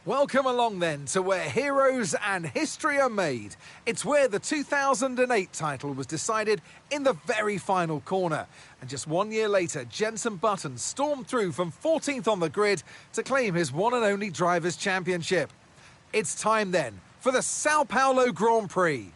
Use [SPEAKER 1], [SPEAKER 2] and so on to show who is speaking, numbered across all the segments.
[SPEAKER 1] Welcome along then to where heroes and history are made. It's where the 2008 title was decided in the very final corner. And just 1 year later, Jenson Button stormed through from 14th on the grid to claim his one and only Drivers' Championship. It's time then for the Sao Paulo Grand Prix.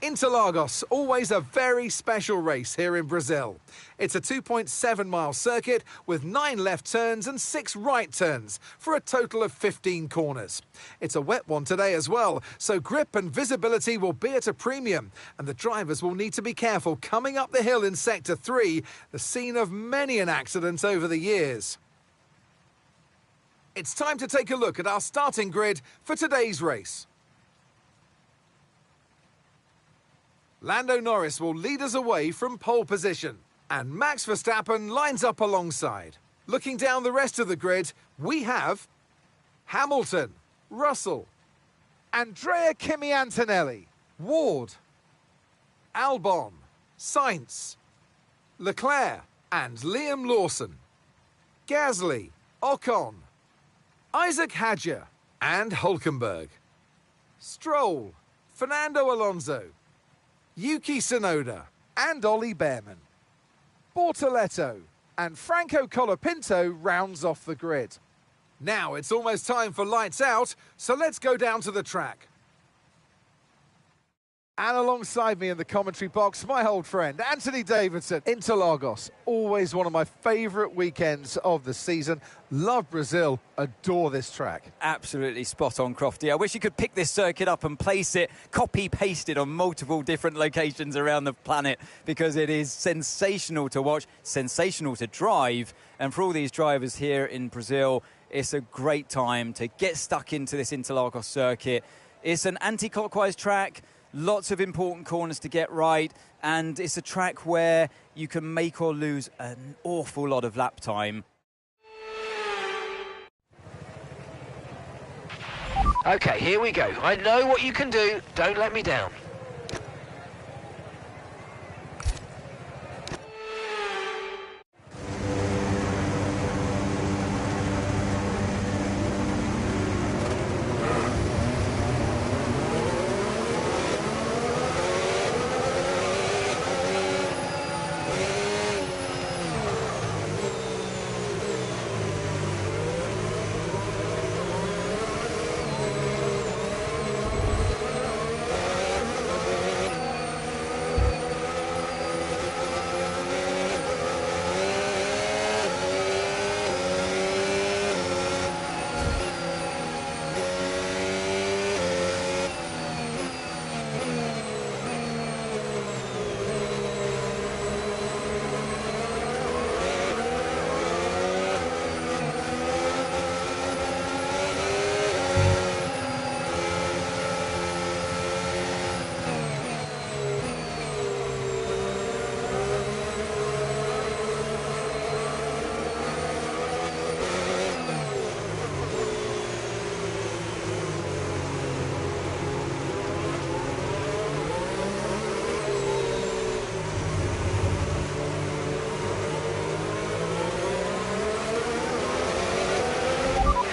[SPEAKER 1] Interlagos, always a very special race here in Brazil. It's a 2.7-mile circuit with 9 left turns and 6 right turns for a total of 15 corners. It's a wet one today as well, so grip and visibility will be at a premium, and the drivers will need to be careful coming up the hill in Sector 3, the scene of many an accident over the years. It's time to take a look at our starting grid for today's race. Lando Norris will lead us away from pole position, and Max Verstappen lines up alongside. Looking down the rest of the grid, we have Hamilton, Russell, Andrea Kimi Antonelli, Ward, Albon, Sainz, Leclerc and Liam Lawson, Gasly, Ocon, Isaac Hadjar and Hülkenberg, Stroll, Fernando Alonso, Yuki Tsunoda and Ollie Bearman. Bortoleto and Franco Colapinto rounds off the grid. Now it's almost time for lights out, so let's go down to the track. And alongside me in the commentary box, my old friend, Anthony Davidson. Interlagos, always one of my favourite weekends of the season. Love Brazil, adore this track.
[SPEAKER 2] Absolutely spot on, Crofty. I wish you could pick this circuit up and place it, copy-paste it on multiple different locations around the planet, because it is sensational to watch, sensational to drive. And for all these drivers here in Brazil, it's a great time to get stuck into this Interlagos circuit. It's an anti-clockwise track. Lots of important corners to get right, and it's a track where you can make or lose an awful lot of lap time.
[SPEAKER 3] Okay, here we go. I know what you can do. Don't let me down.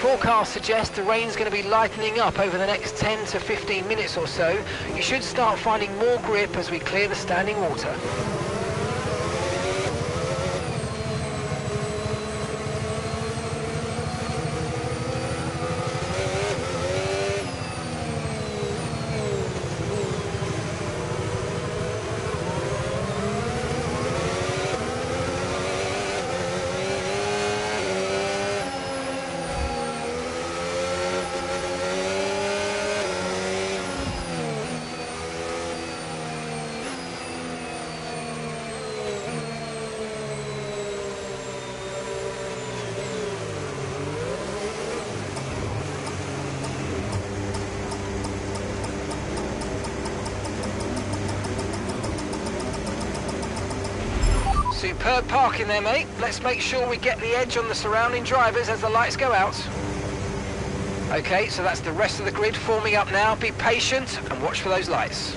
[SPEAKER 3] Forecasts suggest the rain's going to be lightening up over the next 10 to 15 minutes or so. You should start finding more grip as we clear the standing water. Superb parking there, mate. Let's make sure we get the edge on the surrounding drivers as the lights go out. Okay, so that's the rest of the grid forming up now. Be patient and watch for those lights.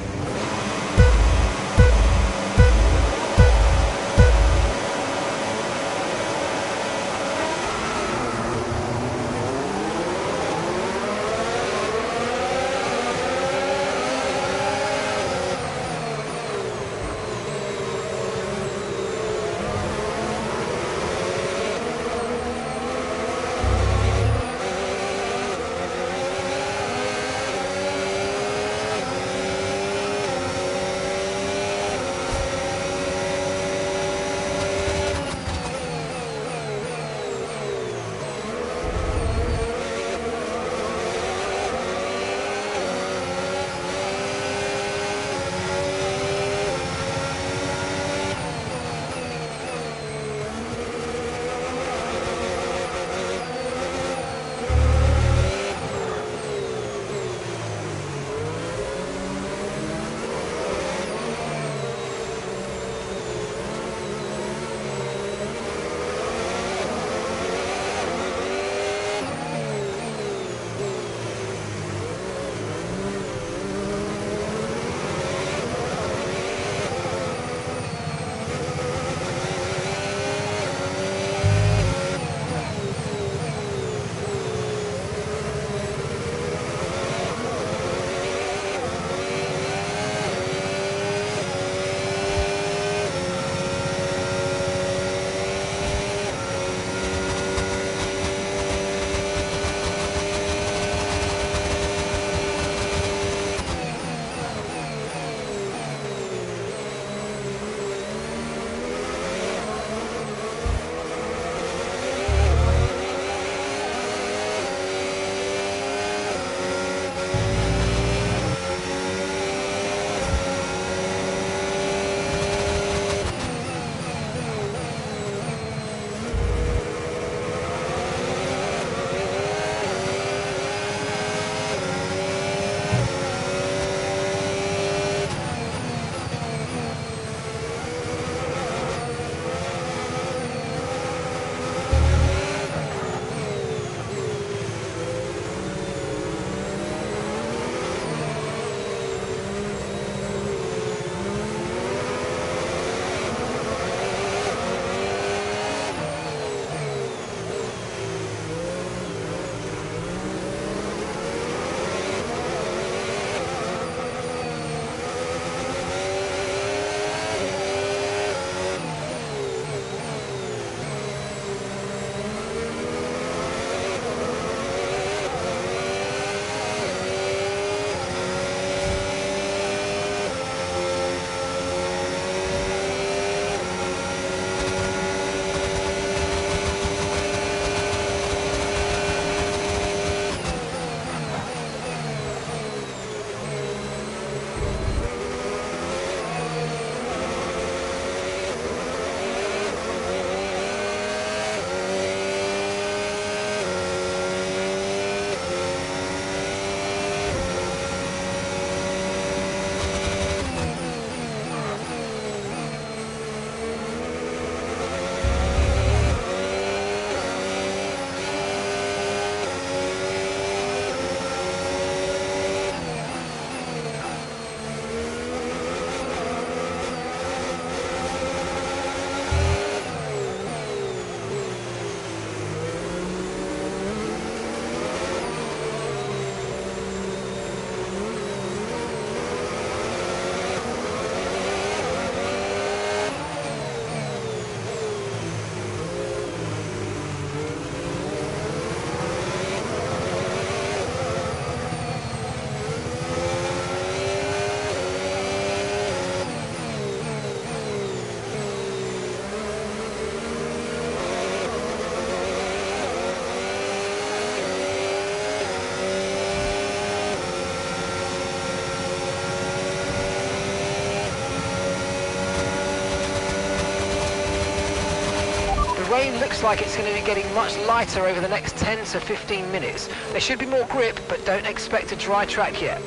[SPEAKER 3] terrain looks like it's going to be getting much lighter over the next 10 to 15 minutes. There should be more grip, but don't expect a dry track yet.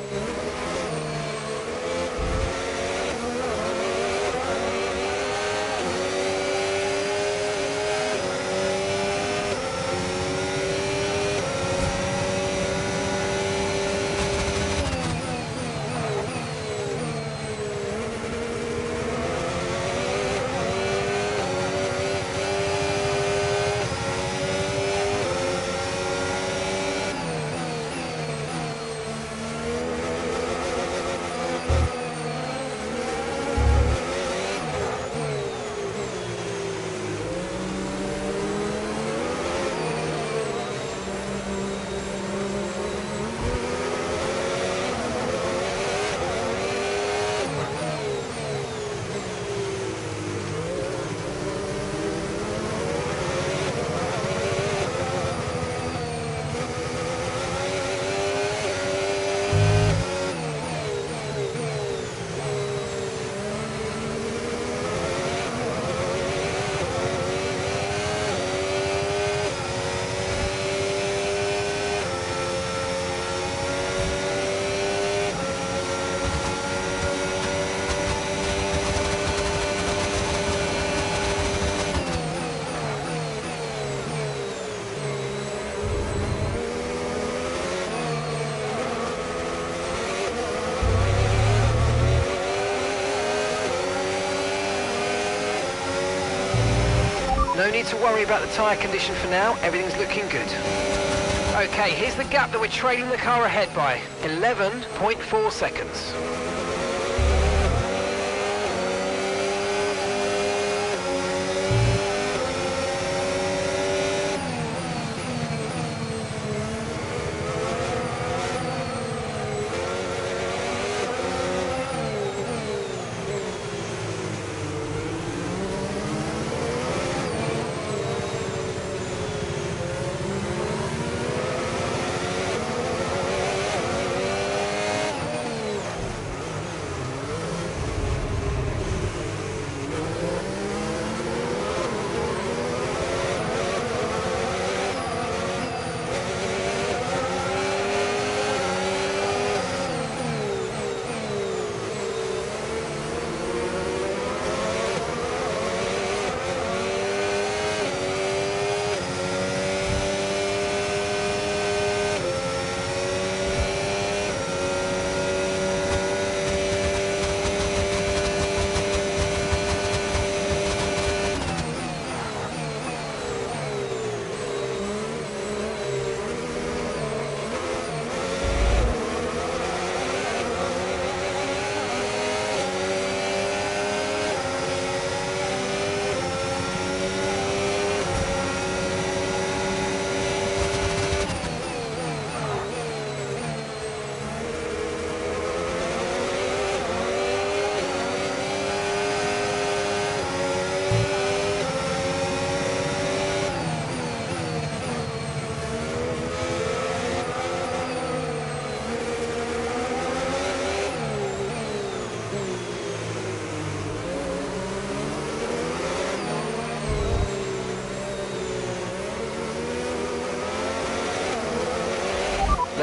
[SPEAKER 3] No need to worry about the tyre condition for now, everything's looking good. Okay, here's the gap that we're trailing the car ahead by, 11.4 seconds.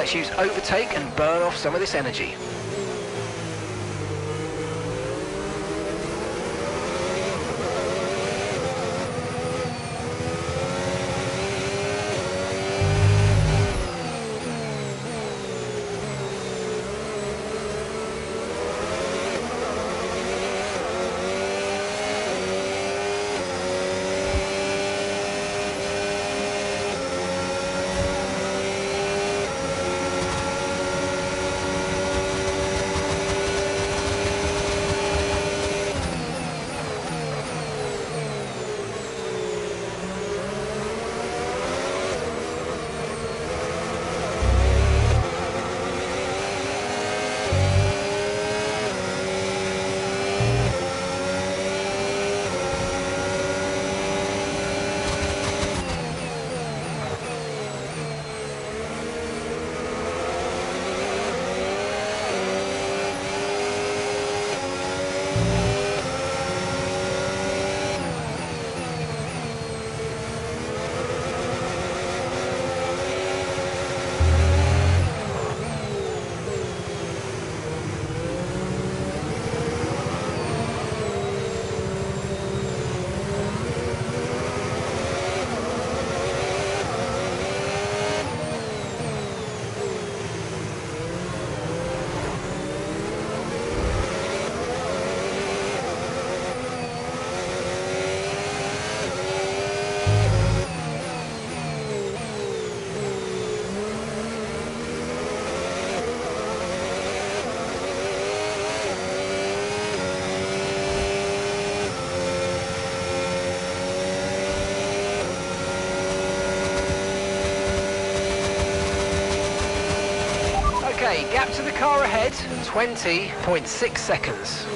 [SPEAKER 3] Let's use overtake and burn off some of this energy. car ahead, 20.6 seconds.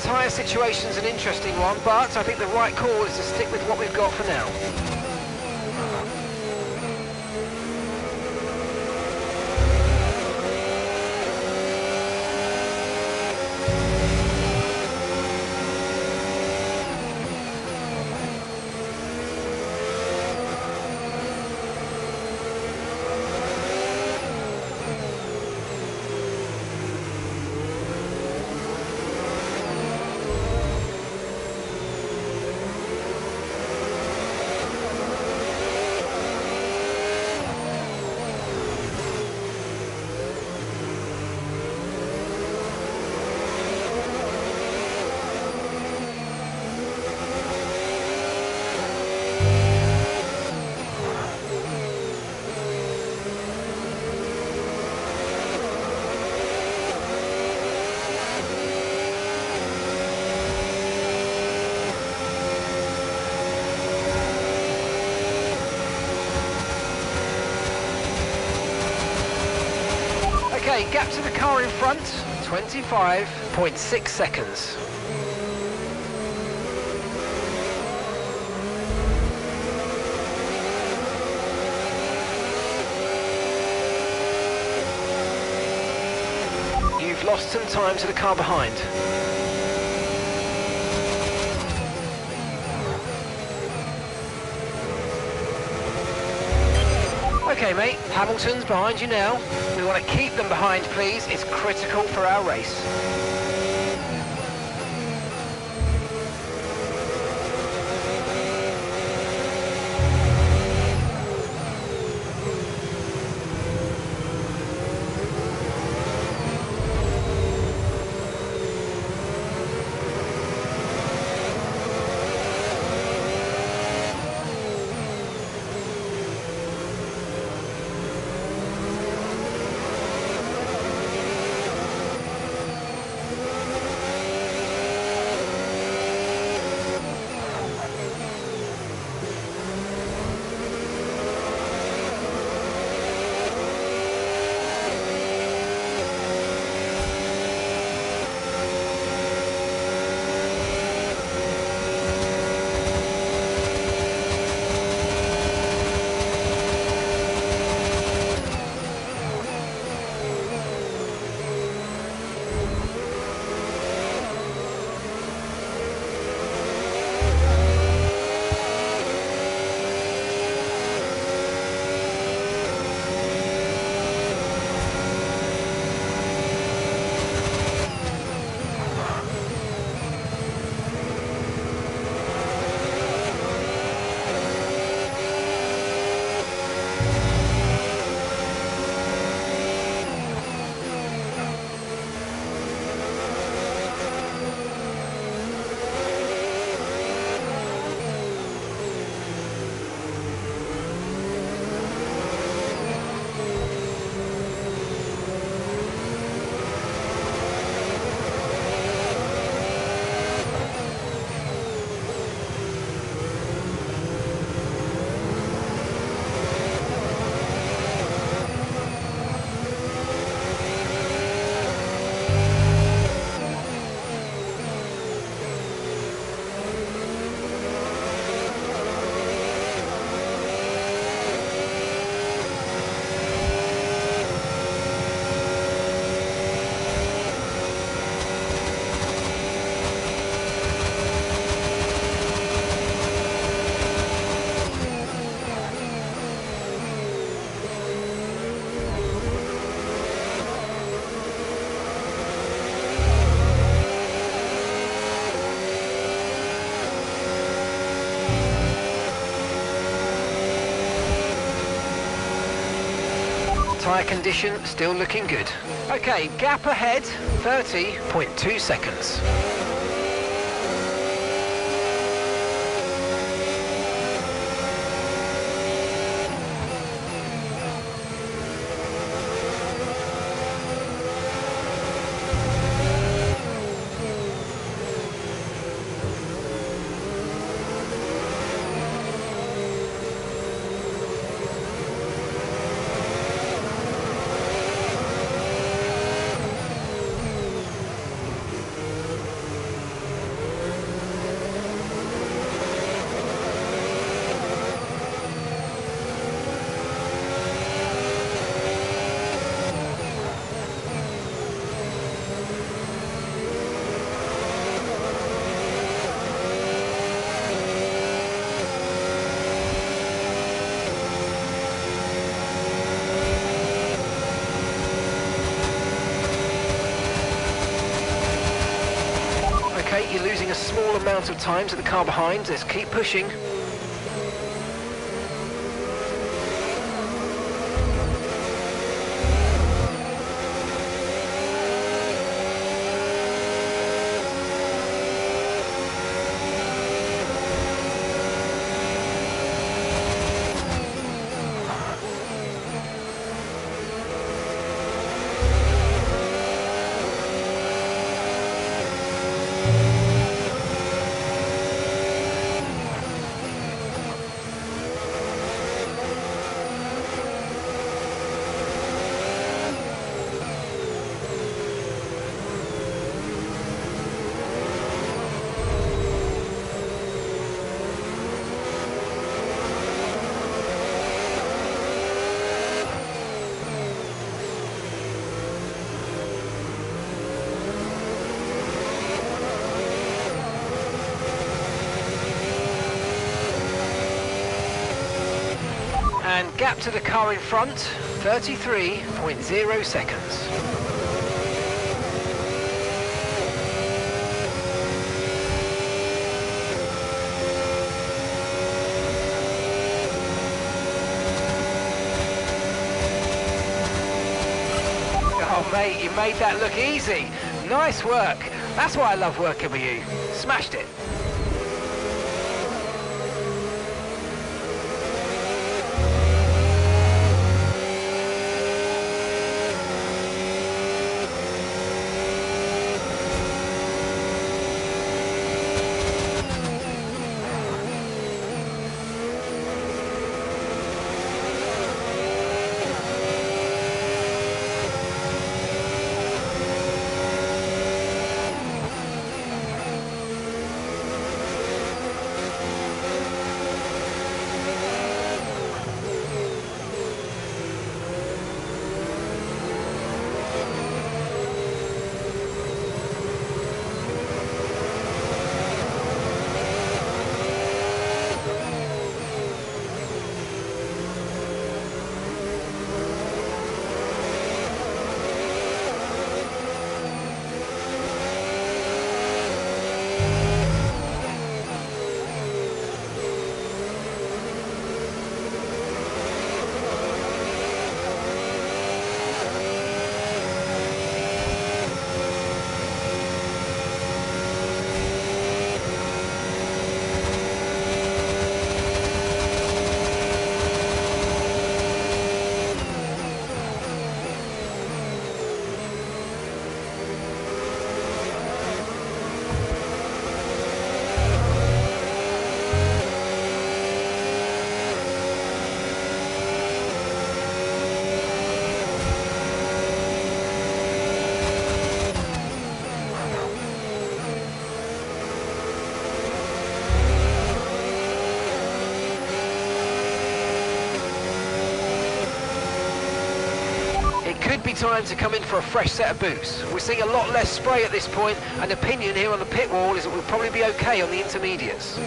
[SPEAKER 3] Tyre situation's an interesting one, but I think the right call is to stick with what we've got for now. Okay, gap to the car in front, 25.6 seconds. You've lost some time to the car behind. Okay, mate, Hamilton's behind you now. We want to keep them behind, please. It's critical for our race. Tyre condition still looking good. Okay, gap ahead, 30.2 seconds. Okay, you're losing a small amount of time to the car behind. Let's keep pushing. And gap to the car in front, 33.0 seconds. Oh mate, you made that look easy. Nice work. That's why I love working with you. Smashed it. Could be time to come in for a fresh set of boots. We're seeing a lot less spray at this point, and opinion here on the pit wall is that we'll probably be okay on the intermediates.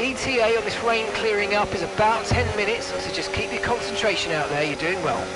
[SPEAKER 3] ETA on this rain clearing up is about 10 minutes, so just keep your concentration out there, you're doing well.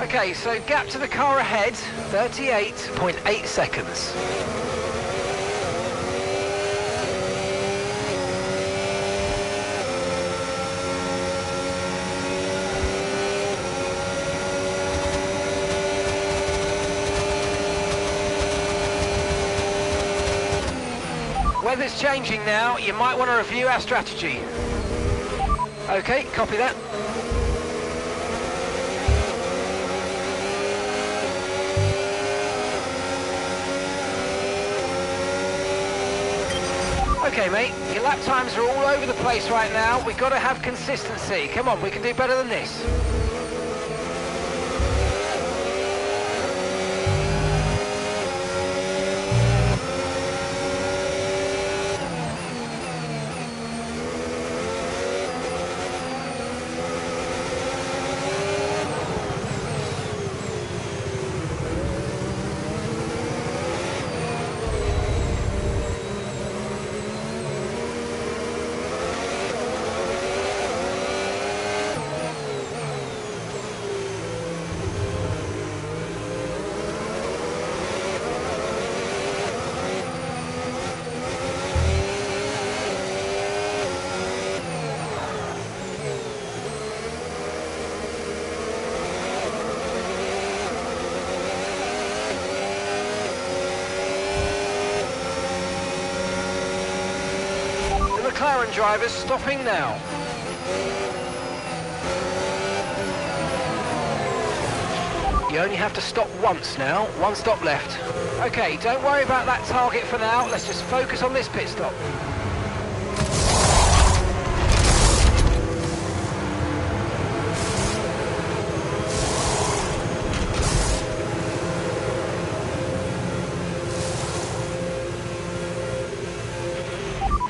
[SPEAKER 3] Okay, so gap to the car ahead, 38.8 seconds. Weather's changing now, you might want to review our strategy. Okay, copy that. Okay, mate, your lap times are all over the place right now. We've got to have consistency. Come on, we can do better than this. McLaren drivers stopping now. You only have to stop once now, one stop left. Okay, don't worry about that target for now, let's just focus on this pit stop.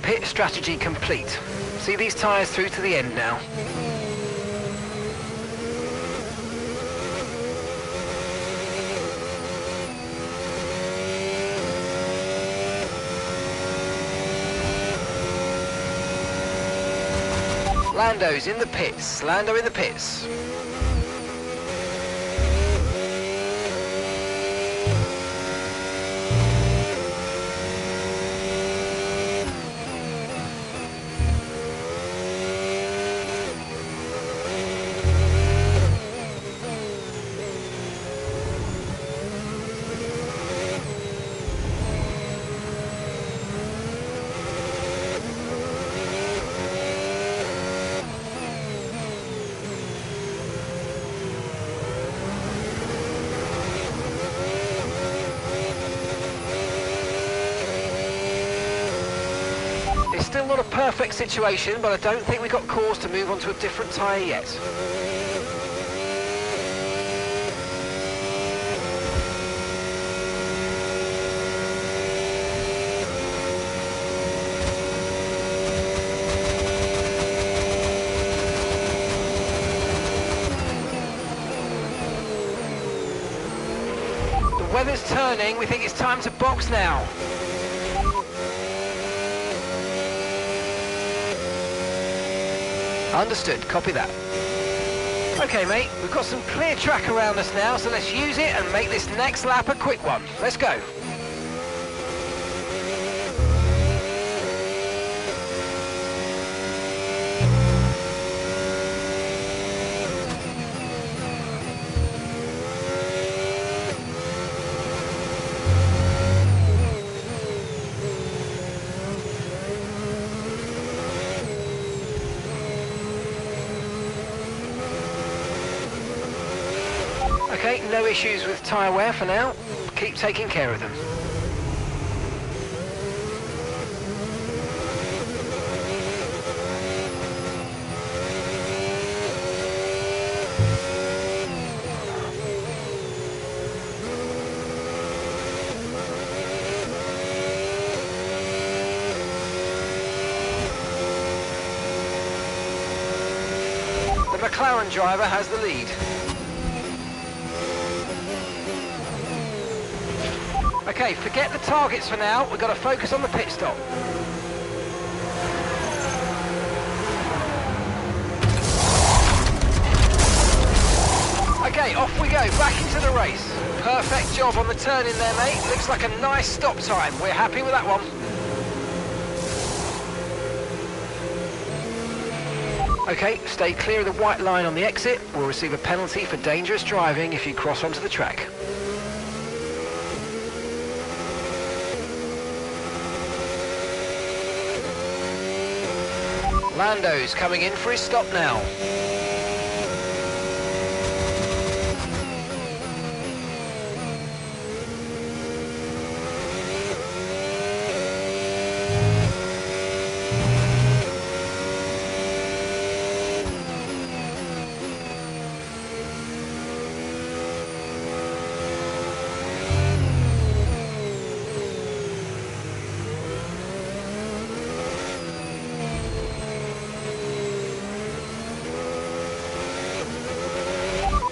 [SPEAKER 3] Pit strategy complete. See these tyres through to the end now. Lando's in the pits. Lando in the pits. Still not a perfect situation, but I don't think we've got cause to move on to a different tyre yet. The weather's turning, we think it's time to box now. Understood, copy that. Okay mate, we've got some clear track around us now, so let's use it and make this next lap a quick one. Let's go. Okay, no issues with tyre wear for now. Keep taking care of them. The McLaren driver has the lead. Okay, forget the targets for now. We've got to focus on the pit stop. Okay, off we go, back into the race. Perfect job on the turn in there, mate. Looks like a nice stop time. We're happy with that one. Okay, stay clear of the white line on the exit. We'll receive a penalty for dangerous driving if you cross onto the track. Lando's coming in for his stop now.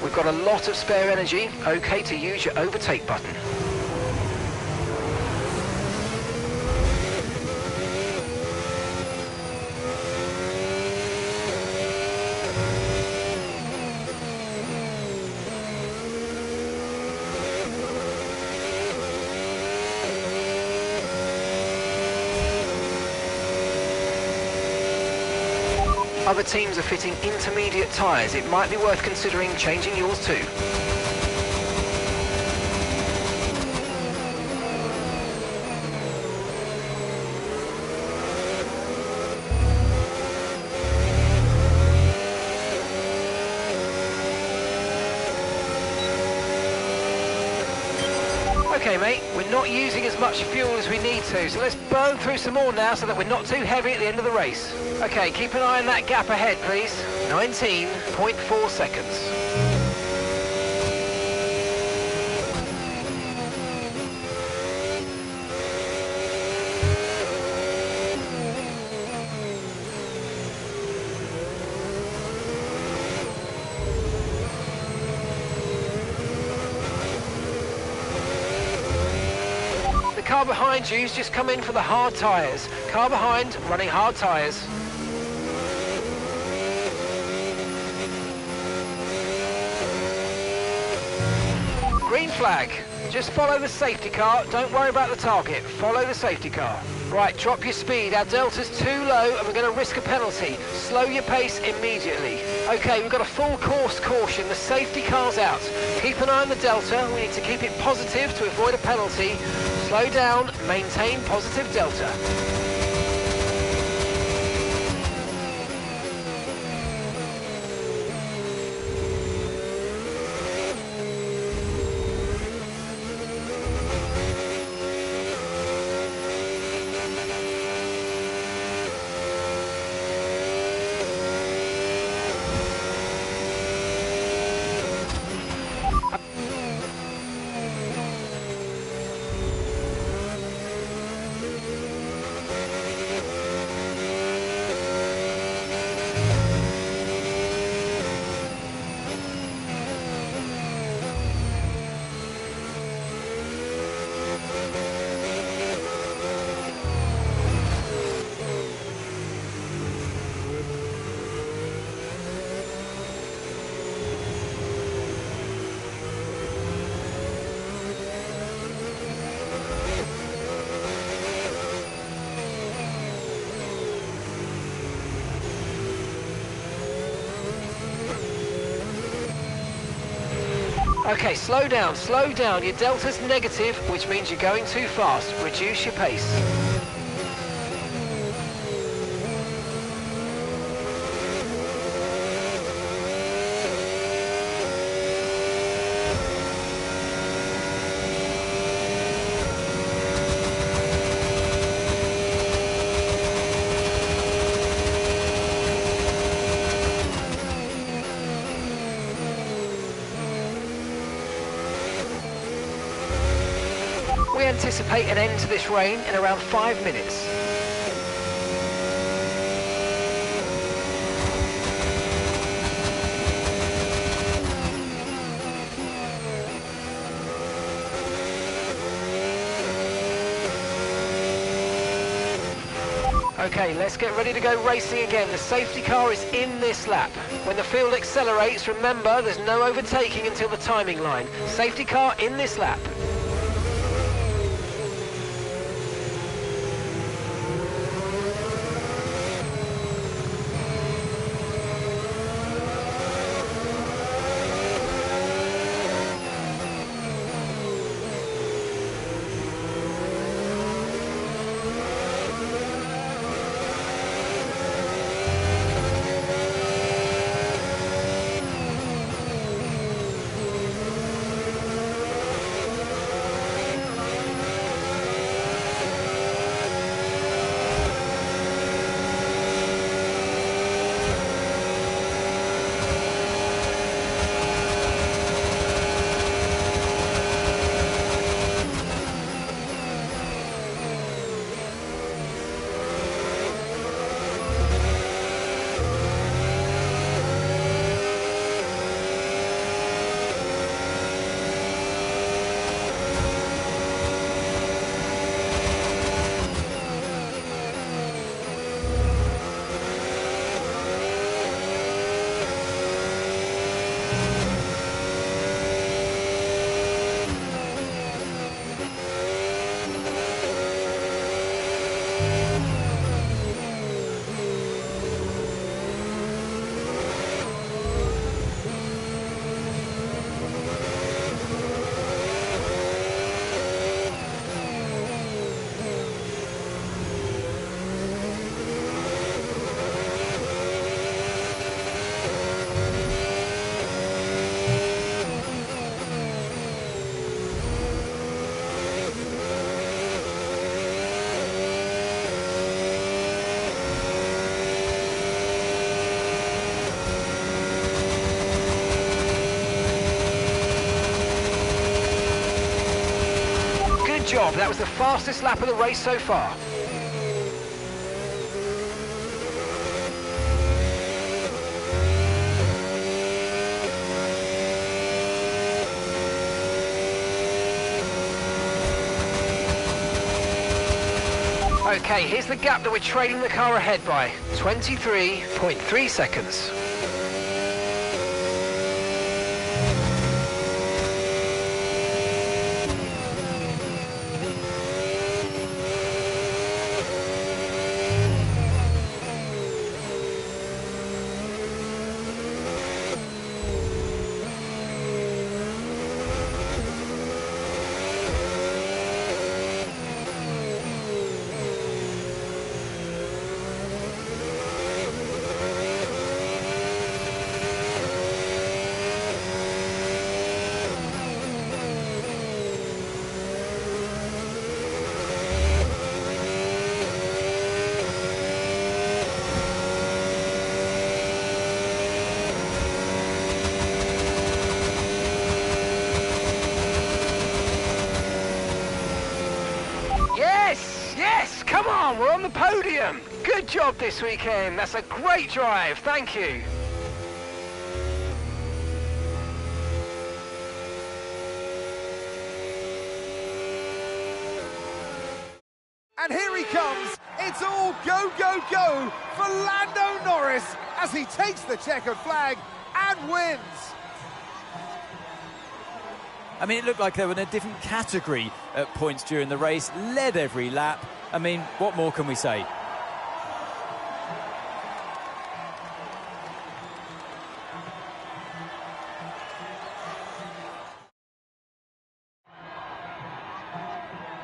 [SPEAKER 3] We've got a lot of spare energy, okay to use your overtake button. Other teams are fitting intermediate tyres. It might be worth considering changing yours too. Okay mate, we're not using as much fuel as we need to, so let's burn through some more now so that we're not too heavy at the end of the race. Okay, keep an eye on that gap ahead please. 19.4 seconds. The car behind you's just come in for the hard tyres. Car behind, running hard tyres. Green flag. Just follow the safety car. Don't worry about the target. Follow the safety car. Right, drop your speed. Our delta's too low and we're going to risk a penalty. Slow your pace immediately. Okay, we've got a full course caution. The safety car's out. Keep an eye on the delta. We need to keep it positive to avoid a penalty. Slow down. Maintain positive delta. Okay, slow down, slow down. Your delta's negative, which means you're going too fast. Reduce your pace. We anticipate an end to this rain in around 5 minutes. Okay, let's get ready to go racing again. The safety car is in this lap. When the field accelerates, remember there's no overtaking until the timing line. Safety car in this lap. Good job, that was the fastest lap of the race so far. Okay, here's the gap that we're trailing the car ahead by. 23.3 seconds. Yes, come on, we're on the podium. Good job this weekend. That's a great drive. Thank you.
[SPEAKER 1] And here he comes. It's all go, go, go for Lando Norris as he takes the checkered flag and wins.
[SPEAKER 2] I mean, it looked like they were in a different category at points during the race, led every lap. I mean, what more can we say?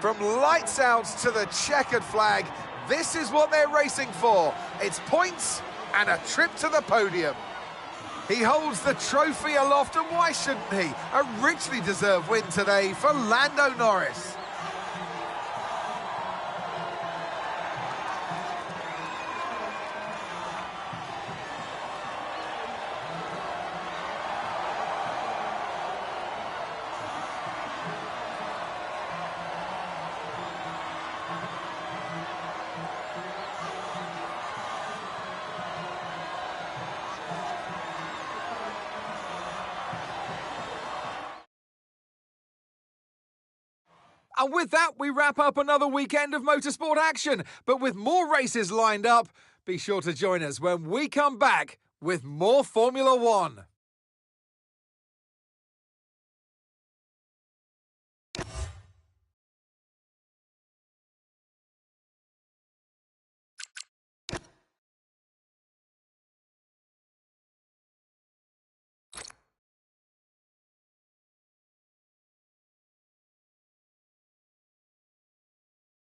[SPEAKER 1] From lights out to the checkered flag, this is what they're racing for. It's points and a trip to the podium. He holds the trophy aloft, and why shouldn't he? A richly deserved win today for Lando Norris. And with that, we wrap up another weekend of motorsport action. But with more races lined up, be sure to join us when we come back with more Formula One.